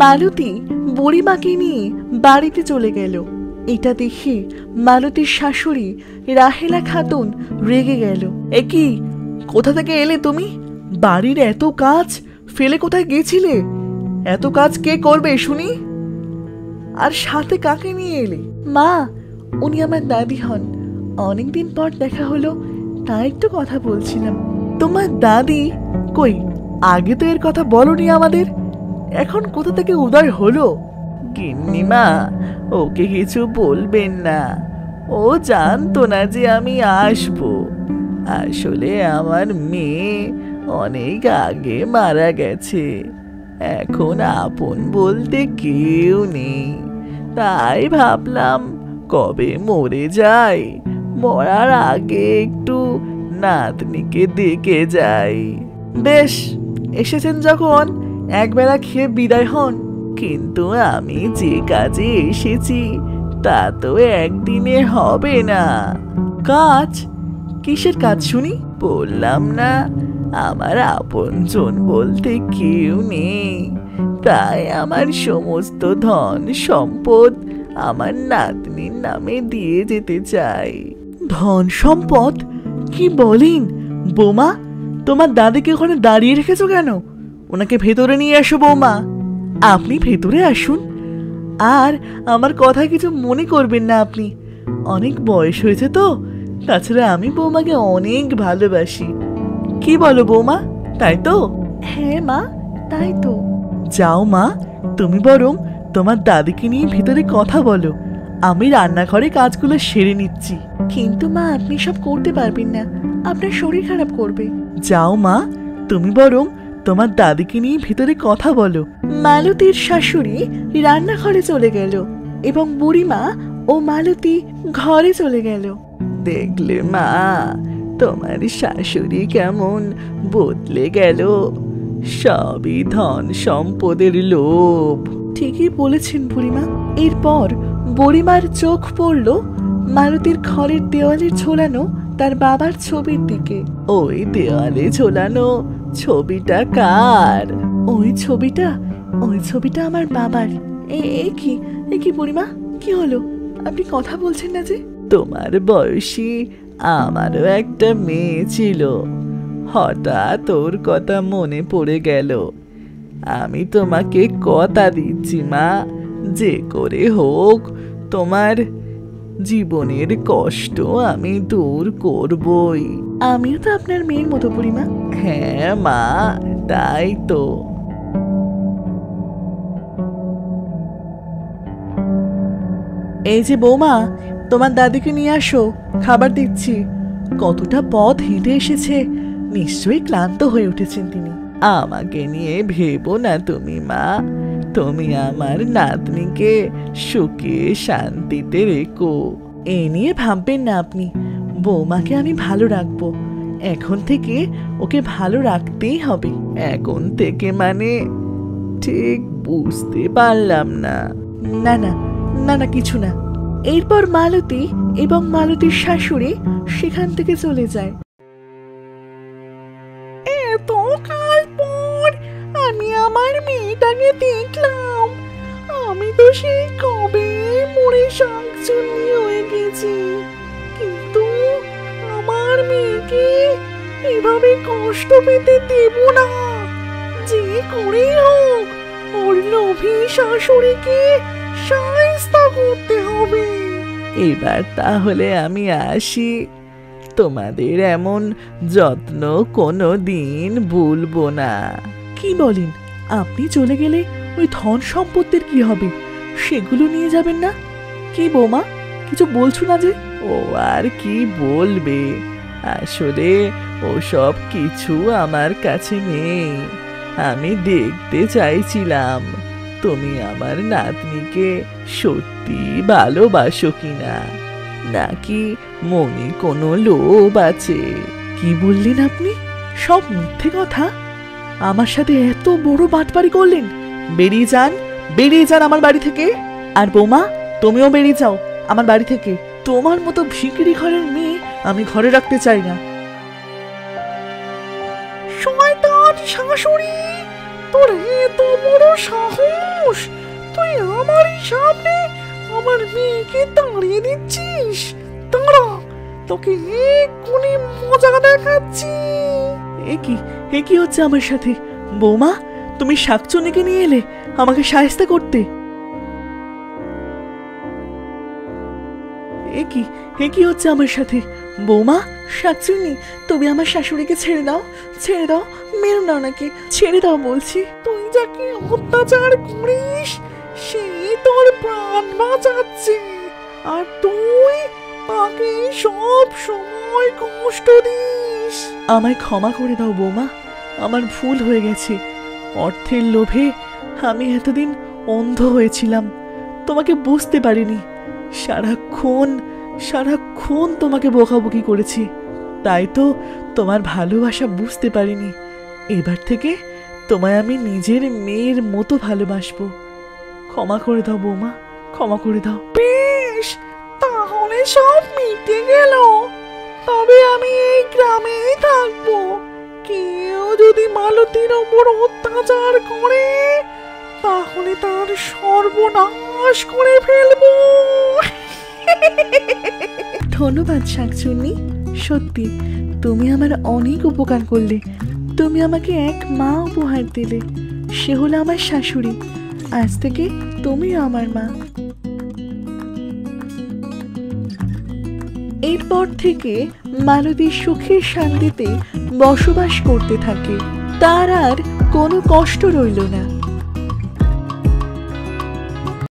মালতী বুড়িমাকে নিয়ে বাড়িতে চলে গেল। এটা দেখে মালতীর শাশুড়ি রাহেলা খাতুন রেগে গেল। এ কি, কোথা থেকে এলে তুমি? বাড়ির এত কাজ ফেলে কোথায় গেছিলে? এত কাজ কে করবে শুনি? আর সাথে কাকে নিয়ে এলে? মা, উনি আমার দাদি হন। অনেকদিন পর দেখা হলো, তাই একটু কথা বলছিলাম। তোমার দাদি? কই, আগে তো এর কথা বলনি আমাদের। এখন কোথা থেকে উদয় হলো? গিন্নিমা, ওকে কিছু বলবেন না। ও জানতো না যে আমি আসবো। আসলে আমার মেয়ে অনেক আগে মারা গেছে। এখন আপন বলতে কেউ নেই। তাই ভাবলাম কবে মরে যাই, মরার আগে একটু নাতনিকে দেখে যাই। বেশ, এসেছেন যখন একবেলা খেয়ে বিদায় হন। কিন্তু আমি যে কাজে এসেছি তা তো একদিনে হবে না। কাজ? কিসের কাজ শুনি? বললাম না, আমার আপনজন বলতে কেউ নেই। তাই আমার সমস্ত ধন সম্পদ আমার নাতনির নামে দিয়ে যেতে চাই। ধন সম্পদ? কি বলেন বৌমা? তোমার দাদিকে ওখানে দাঁড়িয়ে রেখেছো কেন? ওনাকে ভেতরে নিয়ে আসো বৌমা। আপনি ভেতরে আসুন। আর আমার কথা কিছু মনে করবেন না আপনি। অনেক বয়স হয়েছে তো, তাছাড়া আমি বৌমাকে অনেক ভালোবাসি। কি বলো বৌমা, তাই তো? হ্যাঁ মা, তাই তো। যাও মা, তুমি বরং তোমার দাদিকে নিয়ে ভিতরে কথা বলো। আমি রান্নাঘরে কাজগুলো সেরে নিচ্ছি। কিন্তু মা, আপনি সব করতে পারবেন না, আপনার শরীর খারাপ করবে। যাও মা, তুমি বরং তোমার দাদিকে নিয়ে ভিতরে কথা বলো। মালতীর শাশুড়ি রান্নাঘরে চলে গেল এবং বুড়িমা ও মালতী ঘরে চলে গেল। দেখলে মা, তোমার শাশুড়ি কেমন বদলে গেল। সবই ধন সম্পদের লোভ। ঠিকই বলেছেন বুড়িমা। এরপর বুড়িমার চোখ পড়ল মালতীর ঘরের দেওয়ালে ঝোলানো তার বাবার ছবির দিকে। ওই দেওয়ালে ঝোলানো ছবিটা কার? ওই ছবিটা আমার বাবার। এ কি বুড়িমা, কি হলো? আপনি কথা বলছেন না যে? তোমার বয়সী আমারও একটা মেয়ে ছিল। হঠাৎ ওর কথা মনে পড়ে গেল। আমি তোমাকে কথা দিচ্ছি মা, যে করে হোক তোমার জীবনের কষ্ট আমি দূর করবই। আমিও তো আপনার মেয়ের মতো বুড়িমা। হ্যাঁ মা, তাই তো। এই যে বৌমা, তোমার দাদিকে নিয়ে আসো, খাবার দিচ্ছি। কতটা পথ হেঁটে এসেছে, নিশ্চয়ই ক্লান্ত হয়ে উঠেছেন তিনি। আমাকে নিয়ে ভেবো না তুমি মা, তুমি আমার নাতনিকে সুখে শান্তিতে রেখো। এ নিয়ে ভাববেন না আপনি, বৌমাকে আমি ভালো রাখবো। এখন থেকে ওকে ভালো রাখতেই হবে। এখন থেকে মানে? ঠিক বুঝতে পারলাম না। না না না না, কিছু না। এরপর মালতী এবং মালতীর শাশুড়ি সেখান থেকে চলে যায়। এত কাল পর আমি আমার মেয়েটাকে দেখলাম। আমি তো সেই কবে মরে শাকচুন্নি হয়ে গেছি, কিন্তু আমার মেয়েকে এভাবে কষ্ট পেতে দেব না। যে করেই হোক ওর লোভী শাশুড়িকে শায়েস্তা করতে হবে। এবার তাহলে আমি আসি। তোমাদের এমন যত্ন কোনো দিন ভুলবো না। কি বলেন? আপনি চলে গেলে ওই ধন সম্পত্তির কি হবে? সেগুলো নিয়ে যাবেন না? কি বৌমা, কিছু বলছো না যে? ও আর কি বলবে, আসলে ওসব কিছু আমার কাছে নেই। আমি দেখতে চাইছিলাম তুমি আমার নাতনিকে সত্যি ভালোবাসো কিনা, নাকি মনে কোনো লোভ আছে। কি বললেন আপনি? সব মিথ্যে কথা। আমার সাথে এত বড় বাটপারি করলেন। বেরিয়ে যান আমার বাড়ি থেকে। আর বৌমা, তুমিও বেরিয়ে যাও আমার বাড়ি থেকে। তোমার মতো ভিখিরি ঘরের মেয়ে আমি ঘরে রাখতে চাই না। শয়তান শাশুড়ি, তোর এত বড় সাহস, তুই আমারই সামনে আমার মেয়েকে তাড়িয়ে দিচ্ছিস? দাঁড়া, তোকে এক্ষুনি মজা দেখাচ্ছি। এ কি হচ্ছে আমার সাথে? বৌমা, তুমি শাকচুন্নিকে নিয়ে এলে আমাকে সাহায্য করতে? এ কি হচ্ছে আমার সাথে? বৌমা, শাকচুন্নি, তুমি আমার শাশুড়িকে ছেড়ে দাও, ছেড়ে দাও, মেরো না ওনাকে, ছেড়ে দাও বলছি। তুই যাকে অত্যাচার করিস সে তোর প্রাণ বাঁচাচ্ছে, আর তুই তাকে সব সময় কষ্ট দিস। আমায় ক্ষমা করে দাও বৌমা, আমার ভুল হয়ে গেছে। অর্থের লোভে আমি এতদিন অন্ধ হয়েছিলাম, তোমাকে বুঝতে পারিনি। সারাক্ষণ তোমাকে বকাবকি করেছি, তাই তো তোমার ভালোবাসা বুঝতে পারিনি। এবার থেকে তোমায় আমি নিজের মেয়ের মতো ভালোবাসবো। ক্ষমা করে দাও বৌমা, ক্ষমা করে দাও। বেশ, তাহলে সব মিটে গেল। তবে আমি এই গ্রামেই থাকবো। কেউ যদি মালতীর ওপর অত্যাচার করে তাহলে তার সর্বনাশ করে ফেলবো। ধন্যবাদ শাকচুন্নি, সত্যি তুমি আমার অনেক উপকার করলে। তুমি আমাকে এক মা উপহার দিলে, সে হলো আমার শাশুড়ি। আজ থেকে তুমিও আমার মা। এরপর থেকে মালতী সুখের শান্তিতে বসবাস করতে থাকে, তার আর কোনো কষ্ট রইল না।